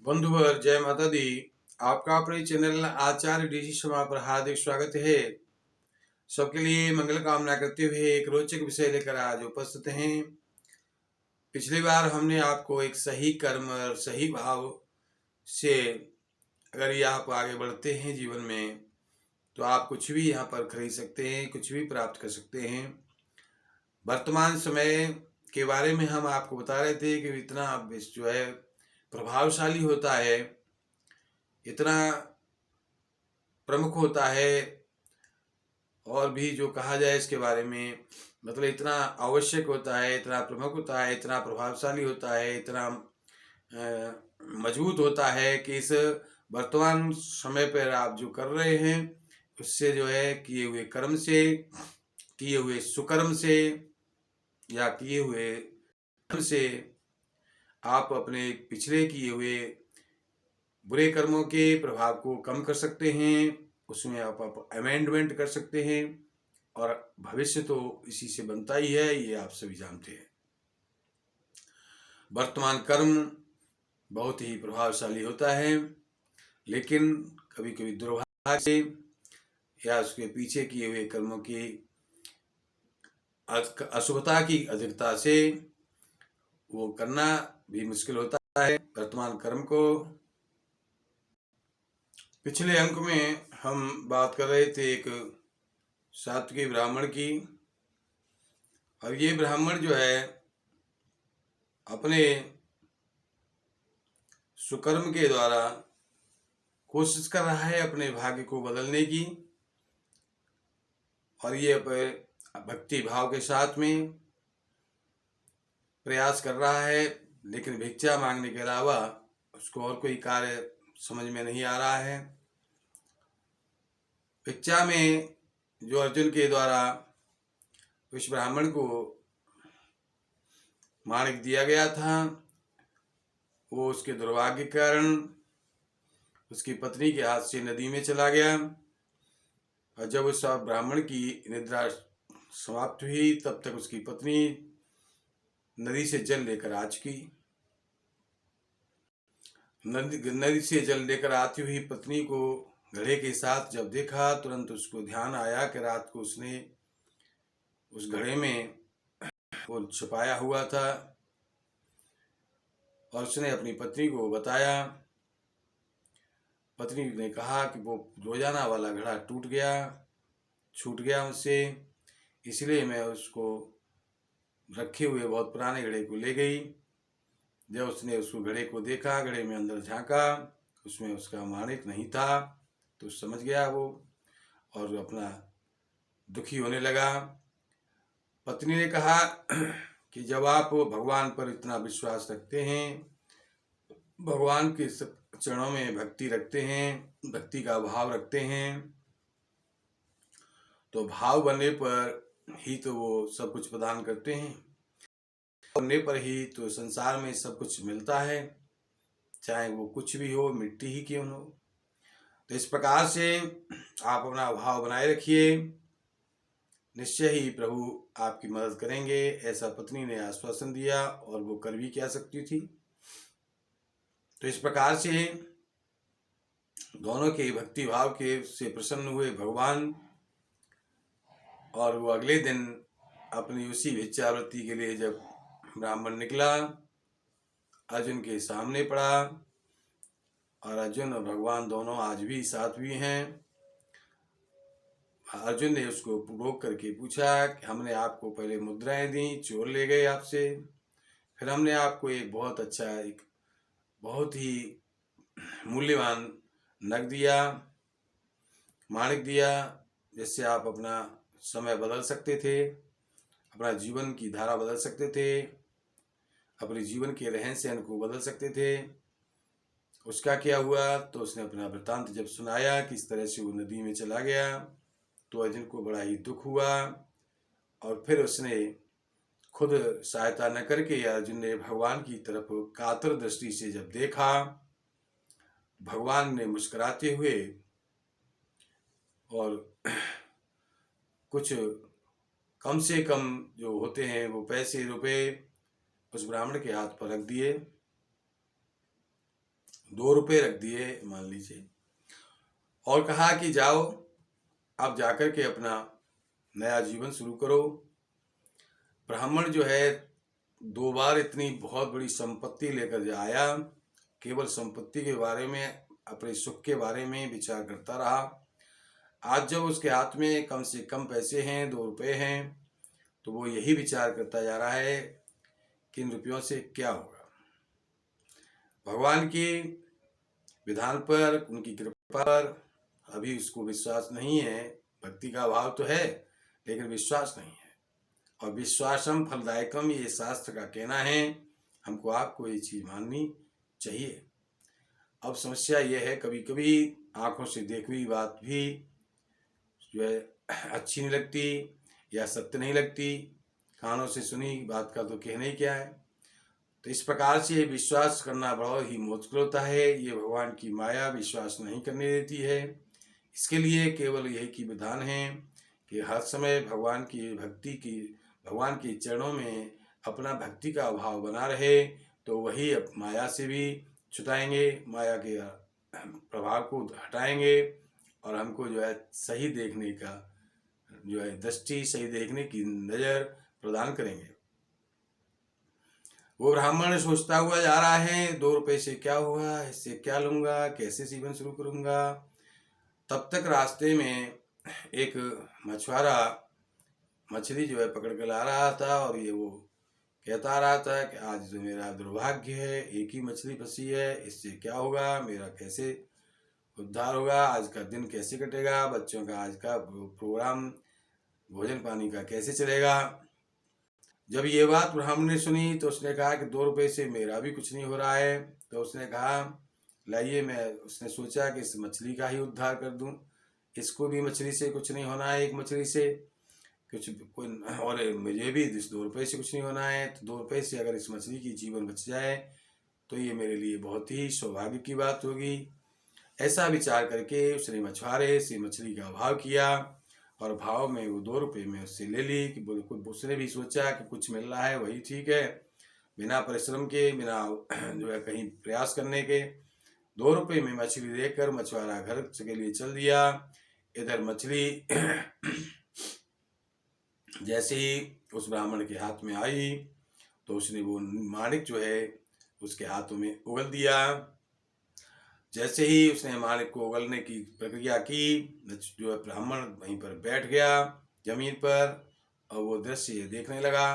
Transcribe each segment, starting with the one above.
बंधुवर जय माता दी। आपका अपने चैनल आचार्य डीजी शर्मा पर हार्दिक स्वागत है। सबके लिए मंगल कामना करते हुए एक रोचक विषय लेकर आज उपस्थित हैं। पिछली बार हमने आपको एक सही कर्म और सही भाव से अगर ये आप आगे बढ़ते हैं जीवन में तो आप कुछ भी यहाँ पर खरीद सकते हैं, कुछ भी प्राप्त कर सकते हैं। वर्तमान समय के बारे में हम आपको बता रहे थे कि इतना जो है प्रभावशाली होता है, इतना प्रमुख होता है, और भी जो कहा जाए इसके बारे में, मतलब इतना आवश्यक होता है, इतना प्रमुख होता है, इतना प्रभावशाली होता है, इतना मजबूत होता है कि इस वर्तमान समय पर आप जो कर रहे हैं उससे जो है किए हुए कर्म से, किए हुए सुकर्म से या किए हुए कर्म से आप अपने पिछले किए हुए बुरे कर्मों के प्रभाव को कम कर सकते हैं, उसमें आप अमेंडमेंट कर सकते हैं, और भविष्य तो इसी से बनता ही है, ये आप सभी जानते हैं। वर्तमान कर्म बहुत ही प्रभावशाली होता है, लेकिन कभी कभी दुर्भाग्य से या उसके पीछे किए हुए कर्मों की अशुभता की अधिकता से वो करना भी मुश्किल होता है वर्तमान कर्म को। पिछले अंक में हम बात कर रहे थे एक सात्विकी ब्राह्मण की, और ये ब्राह्मण जो है अपने सुकर्म के द्वारा कोशिश कर रहा है अपने भाग्य को बदलने की, और ये भक्ति भाव के साथ में प्रयास कर रहा है, लेकिन भिक्षा मांगने के अलावा उसको और कोई कार्य समझ में नहीं आ रहा है। भिक्षा में जो अर्जुन के द्वारा उस ब्राह्मण को माणिक दिया गया था, वो उसके दुर्भाग्य के कारण उसकी पत्नी के हाथ से नदी में चला गया, और जब उस ब्राह्मण की निद्रा समाप्त हुई तब तक उसकी पत्नी नदी से जल लेकर आ चुकी। नदी से जल लेकर आती हुई पत्नी को घड़े के साथ जब देखा, तुरंत उसको ध्यान आया कि रात को उसने उस घड़े में वो छुपाया हुआ था, और उसने अपनी पत्नी को बताया। पत्नी ने कहा कि वो रोजाना वाला घड़ा टूट गया, छूट गया मुझसे, इसलिए मैं उसको रखे हुए बहुत पुराने घड़े को ले गई। जब उसने उसको घड़े को देखा, घड़े में अंदर झांका, उसमें उसका माणिक नहीं था, तो समझ गया वो और अपना दुखी होने लगा। पत्नी ने कहा कि जब आप भगवान पर इतना विश्वास रखते हैं, भगवान के चरणों में भक्ति रखते हैं, भक्ति का भाव रखते हैं, तो भाव बनने पर ही तो वो सब कुछ प्रदान करते हैं, बनने पर ही तो संसार में सब कुछ मिलता है, चाहे वो कुछ भी हो, मिट्टी ही क्यों हो। तो इस प्रकार से आप अपना भाव बनाए रखिए, निश्चय ही प्रभु आपकी मदद करेंगे, ऐसा पत्नी ने आश्वासन दिया, और वो कर भी क्या सकती थी। तो इस प्रकार से दोनों के भक्ति भाव के से प्रसन्न हुए भगवान, और वो अगले दिन अपनी उसी भिक्षावृत्ति के लिए जब ब्राह्मण निकला, अर्जुन के सामने पड़ा, और अर्जुन और भगवान दोनों आज भी साथ भी हैं। अर्जुन ने उसको रोक करके पूछा कि हमने आपको पहले मुद्राएं दी, चोर ले गए आपसे, फिर हमने आपको एक बहुत अच्छा, एक बहुत ही मूल्यवान नग दिया, माणिक दिया, जिससे आप अपना समय बदल सकते थे, अपना जीवन की धारा बदल सकते थे, अपने जीवन के रहन सहन को बदल सकते थे। उसका क्या हुआ, तो उसने अपना वृत्तांत जब सुनाया कि इस तरह से वो नदी में चला गया, तो अर्जुन को बड़ा ही दुख हुआ, और फिर उसने खुद सहायता न करके अर्जुन ने भगवान की तरफ कातर दृष्टि से जब देखा, भगवान ने मुस्कुराते हुए और कुछ कम से कम जो होते हैं वो पैसे रुपए उस ब्राह्मण के हाथ पर रख दिए। 2 रुपये रख दिए मान लीजिए, और कहा कि जाओ अब जाकर के अपना नया जीवन शुरू करो। ब्राह्मण जो है 2 बार इतनी बहुत बड़ी संपत्ति लेकर आया, केवल संपत्ति के बारे में, अपने सुख के बारे में विचार करता रहा। आज जब उसके हाथ में कम से कम पैसे हैं, 2 रुपये हैं, तो वो यही विचार करता जा रहा है कि इन रुपयों से क्या होगा। भगवान की विधान पर, उनकी कृपा पर अभी उसको विश्वास नहीं है। भक्ति का भाव तो है लेकिन विश्वास नहीं है। और विश्वासम फलदायकम, ये शास्त्र का कहना है। हमको आपको ये चीज माननी चाहिए। अब समस्या ये है, कभी कभी आंखों से देखी हुई बात भी जो है अच्छी नहीं लगती या सत्य नहीं लगती, कानों से सुनी बात का तो कहना ही क्या है। तो इस प्रकार से ये विश्वास करना बड़ा ही मुश्किल होता है। ये भगवान की माया विश्वास नहीं करने देती है। इसके लिए केवल यही की विधान है कि हर समय भगवान की भक्ति की, भगवान के चरणों में अपना भक्ति का भाव बना रहे, तो वही अब माया से भी छुटाएंगे, माया के प्रभाव को हटाएंगे और हमको जो है सही देखने का जो है दृष्टि, सही देखने की नज़र प्रदान करेंगे। वो ब्राह्मण सोचता हुआ जा रहा है, 2 रुपये से क्या होगा, इससे क्या लूँगा, कैसे जीवन शुरू करूँगा। तब तक रास्ते में एक मछुआरा मछली जो है पकड़ कर ला रहा था, और ये वो कहता रहा था कि आज जो मेरा दुर्भाग्य है, एक ही मछली फंसी है, इससे क्या होगा, मेरा कैसे उद्धार होगा, आज का दिन कैसे कटेगा, बच्चों का आज का प्रोग्राम, भोजन पानी का कैसे चलेगा। जब ये बात ब्राह्मण ने सुनी तो उसने कहा कि 2 रुपये से मेरा भी कुछ नहीं हो रहा है। तो उसने कहा लाइए, उसने सोचा कि इस मछली का ही उद्धार कर दूं, इसको भी मछली से कुछ नहीं होना है, एक मछली से कुछ कोई, और मुझे भी इस 2 रुपये से कुछ नहीं होना है। तो 2 रुपये से अगर इस मछली की जीवन बच जाए तो ये मेरे लिए बहुत ही सौभाग्य की बात होगी। ऐसा विचार करके उसने मछुआरे से मछली का भाव किया, और भाव में वो 2 रुपये में उससे ले ली। कि उसने भी सोचा कि कुछ मिल रहा है वही ठीक है, बिना परिश्रम के, बिना जो है कहीं प्रयास करने के। 2 रुपये में मछली देकर मछुआरा घर के लिए चल दिया। इधर मछली जैसे ही उस ब्राह्मण के हाथ में आई तो उसने वो माणिक जो है उसके हाथों में उगल दिया। जैसे ही उसने माणिक को उगलने की प्रक्रिया की, जो है ब्राह्मण वहीं पर बैठ गया जमीन पर, और वो दृश्य देखने लगा।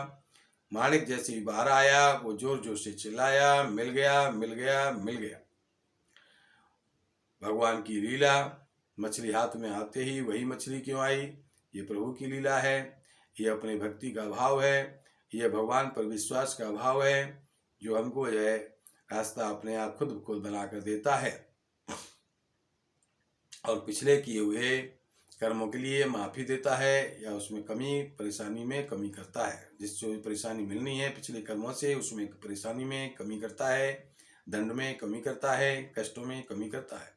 माणिक जैसे ही बाहर आया वो जोर जोर से चिल्लाया, मिल गया, मिल गया, मिल गया। भगवान की लीला, मछली हाथ में आते ही वही मछली क्यों आई, ये प्रभु की लीला है, ये अपने भक्ति का भाव है, ये भगवान पर विश्वास का भाव है, जो हमको जो है रास्ता अपने आप खुद खुद बना कर देता है, और पिछले किए हुए कर्मों के लिए माफ़ी देता है, या उसमें कमी परेशानी में कमी करता है। जिसको परेशानी मिलनी है पिछले कर्मों से, उसमें परेशानी में कमी करता है, दंड में कमी करता है, कष्टों में कमी करता है।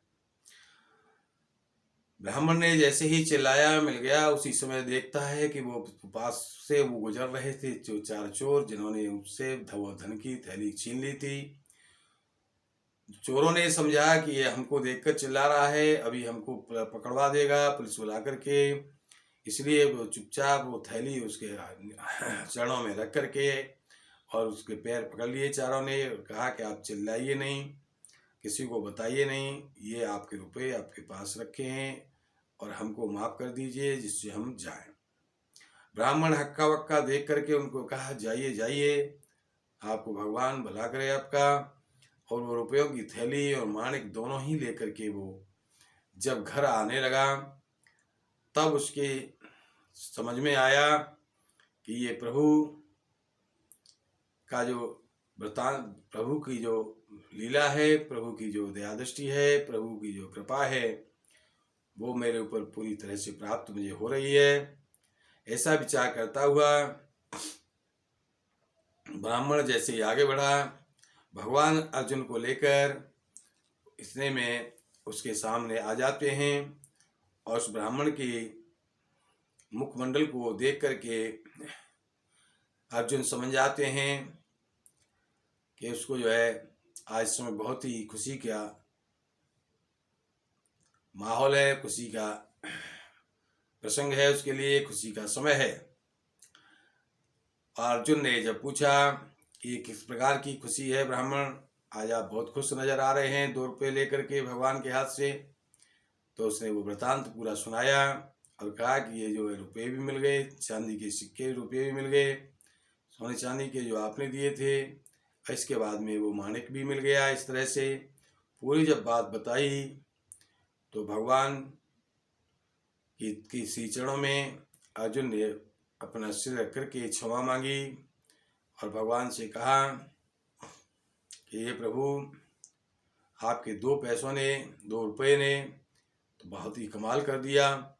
ब्राह्मण ने जैसे ही चिल्लाया मिल गया, उसी समय देखता है कि वो पास से वो गुजर रहे थे जो 4 चोर, जिन्होंने उससे धन की थैली छीन ली थी। चोरों ने समझा कि ये हमको देखकर चिल्ला रहा है, अभी हमको पकड़वा देगा पुलिस बुला करके, इसलिए वो चुपचाप वो थैली उसके चरणों में रख करके और उसके पैर पकड़ लिए चारों ने। कहा कि आप चिल्लाइए नहीं, किसी को बताइए नहीं, ये आपके रुपए आपके पास रखे हैं और हमको माफ़ कर दीजिए जिससे हम जाएं। ब्राह्मण हक्का वक्का देख करके उनको कहा जाइए जाइए, आपको भगवान भला करे आपका। और वो रुपयों की थैली और माणिक दोनों ही लेकर के वो जब घर आने लगा, तब उसके समझ में आया कि ये प्रभु का जो वृतांत, प्रभु की जो लीला है, प्रभु की जो दया दृष्टि है, प्रभु की जो कृपा है, वो मेरे ऊपर पूरी तरह से प्राप्त मुझे हो रही है। ऐसा विचार करता हुआ ब्राह्मण जैसे ही आगे बढ़ा, भगवान अर्जुन को लेकर इतने में उसके सामने आ जाते हैं, और उस ब्राह्मण की मुखमंडल को देख करके अर्जुन समझ जाते हैं कि उसको जो है आज इस समय बहुत ही खुशी का माहौल है, खुशी का प्रसंग है, उसके लिए खुशी का समय है। अर्जुन ने जब पूछा कि किस प्रकार की खुशी है ब्राह्मण, आज आप बहुत खुश नजर आ रहे हैं 2 रुपये लेकर के भगवान के हाथ से, तो उसने वो वृतांत पूरा सुनाया और कहा कि ये जो है रुपये भी मिल गए, चांदी के सिक्के रुपये भी मिल गए, सोने चांदी के जो आपने दिए थे, इसके बाद में वो माणिक भी मिल गया। इस तरह से पूरी जब बात बताई तो भगवान की श्री चरणों में अर्जुन ने अपना सिर रख करके क्षमा मांगी और भगवान से कहा कि ये प्रभु, आपके 2 पैसों ने, 2 रुपये ने तो बहुत ही कमाल कर दिया।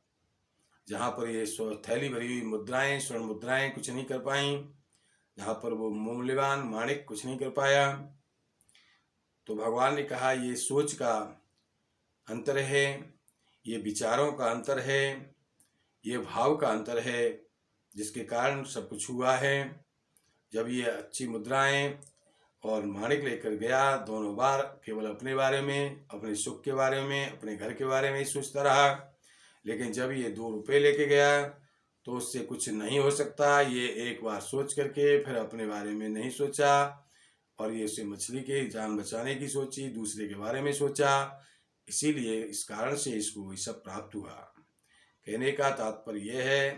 जहाँ पर ये थैली भरी हुई मुद्राएं, स्वर्ण मुद्राएं कुछ नहीं कर पाई, जहाँ पर वो मूल्यवान माणिक कुछ नहीं कर पाया। तो भगवान ने कहा ये सोच का अंतर है, ये विचारों का अंतर है, ये भाव का अंतर है, जिसके कारण सब कुछ हुआ है। जब ये अच्छी मुद्राएं और माणिक लेकर गया, दोनों बार केवल अपने बारे में, अपने सुख के बारे में, अपने घर के बारे में ही सोचता रहा। लेकिन जब ये 2 रुपये लेके गया तो उससे कुछ नहीं हो सकता। ये एक बार सोच करके फिर अपने बारे में नहीं सोचा और ये उसे मछली के जान बचाने की सोची, दूसरे के बारे में सोचा, इसीलिए इस कारण से इसको ये सब प्राप्त हुआ। कहने का तात्पर्य यह है,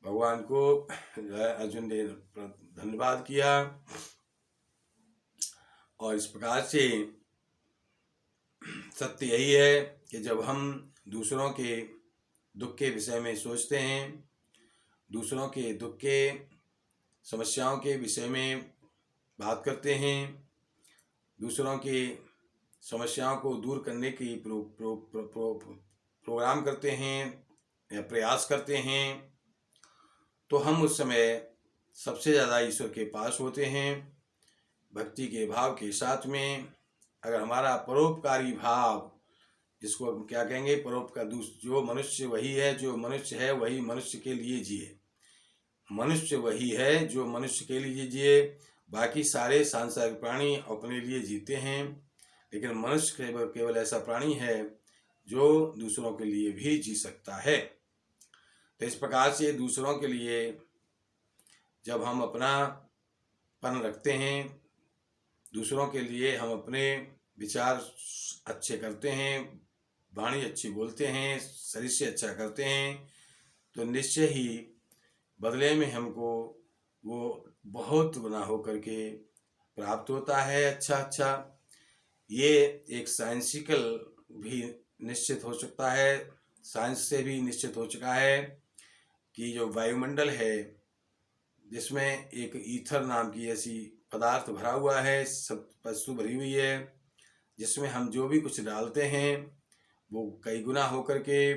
भगवान को अर्जुन ने धन्यवाद किया और इस प्रकार से सत्य यही है कि जब हम दूसरों के दुख के विषय में सोचते हैं, दूसरों के दुख के समस्याओं के विषय में बात करते हैं, दूसरों की समस्याओं को दूर करने की प्रोग्राम करते हैं या प्रयास करते हैं, तो हम उस समय सबसे ज़्यादा ईश्वर के पास होते हैं। भक्ति के भाव के साथ में अगर हमारा परोपकारी भाव, जिसको हम क्या कहेंगे, परोपकार, जो मनुष्य वही है, जो मनुष्य है वही मनुष्य के लिए जिए, मनुष्य वही है जो मनुष्य के लिए जिए। बाकी सारे सांसारिक प्राणी अपने लिए जीते हैं, लेकिन मनुष्य केवल ऐसा प्राणी है जो दूसरों के लिए भी जी सकता है। तो इस प्रकार से दूसरों के लिए जब हम अपनापन रखते हैं, दूसरों के लिए हम अपने विचार अच्छे करते हैं, वाणी अच्छी बोलते हैं, शरीर से अच्छा करते हैं, तो निश्चय ही बदले में हमको वो बहुत गुना होकर के प्राप्त होता है। अच्छा ये एक साइंसिकल भी निश्चित हो सकता है, साइंस से भी निश्चित हो चुका है कि जो वायुमंडल है, जिसमें एक ईथर नाम की ऐसी पदार्थ भरा हुआ है, सब वस्तु भरी हुई है, जिसमें हम जो भी कुछ डालते हैं वो कई गुना होकर के,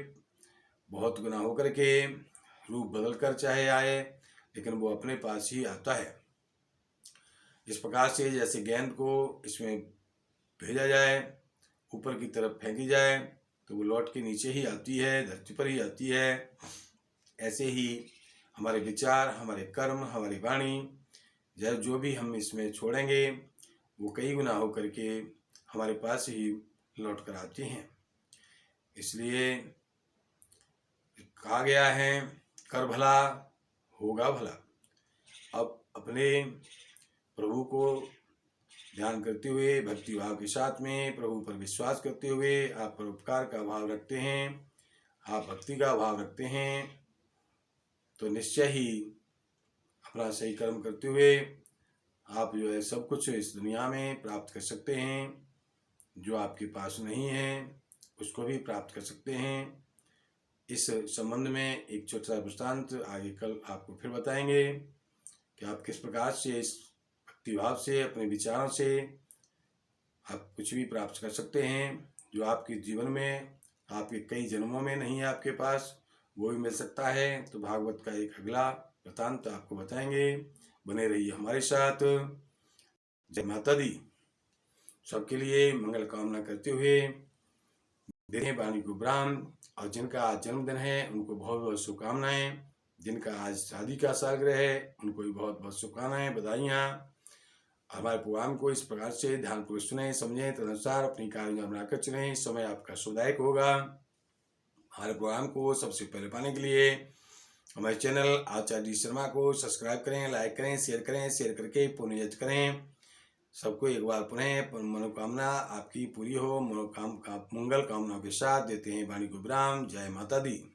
बहुत गुना होकर के रूप बदल कर चाहे आए, लेकिन वो अपने पास ही आता है। इस प्रकार से जैसे गेंद को इसमें भेजा जाए, ऊपर की तरफ फेंकी जाए, तो वो लौट के नीचे ही आती है, धरती पर ही आती है। ऐसे ही हमारे विचार, हमारे कर्म, हमारी वाणी, जो भी हम इसमें छोड़ेंगे वो कई गुना होकर के हमारे पास ही लौट कर आती हैं। इसलिए कहा गया है, कर भला होगा भला। अब अपने प्रभु को ध्यान करते हुए, भक्ति भाव के साथ में प्रभु पर विश्वास करते हुए आप परोपकार का भाव रखते हैं, आप भक्ति का भाव रखते हैं, तो निश्चय ही अपना सही कर्म करते हुए आप जो है सब कुछ इस दुनिया में प्राप्त कर सकते हैं। जो आपके पास नहीं है उसको भी प्राप्त कर सकते हैं। इस संबंध में एक छोटा सा वृत्तांत आगे कल आपको फिर बताएंगे कि आप किस प्रकार से इस भक्ति भाव से, अपने विचारों से आप कुछ भी प्राप्त कर सकते हैं, जो आपके जीवन में, आपके कई जन्मों में नहीं है आपके पास, वो भी मिल सकता है। तो भागवत का एक अगला वृत्तांत आपको बताएंगे। बने रहिए हमारे साथ। जय माता दी। सबके लिए मंगल कामना करते हुए देखें वाणी को ब्राह्म, और जिनका आज जन्मदिन है उनको बहुत बहुत शुभकामनाएं, जिनका आज शादी का सालगिरह है उनको भी बहुत बहुत शुभकामनाएं, बधाइयाँ। हमारे प्रोग्राम को इस प्रकार से ध्यानपूर्वक सुने, समझें, तदनुसार अपनी कार्ययोजना बनाकर चलें। समय आपका शुभदायक होगा। हमारे प्रोग्राम को सबसे पहले पाने के लिए हमारे चैनल आचार्य डी शर्मा को सब्सक्राइब करें, लाइक करें, शेयर करके पुण्यज करें। सबको एक बार पुनः मनोकामना आपकी पूरी हो। मंगल कामनाओं के साथ देते हैं वाणी को विराम। जय माता दी।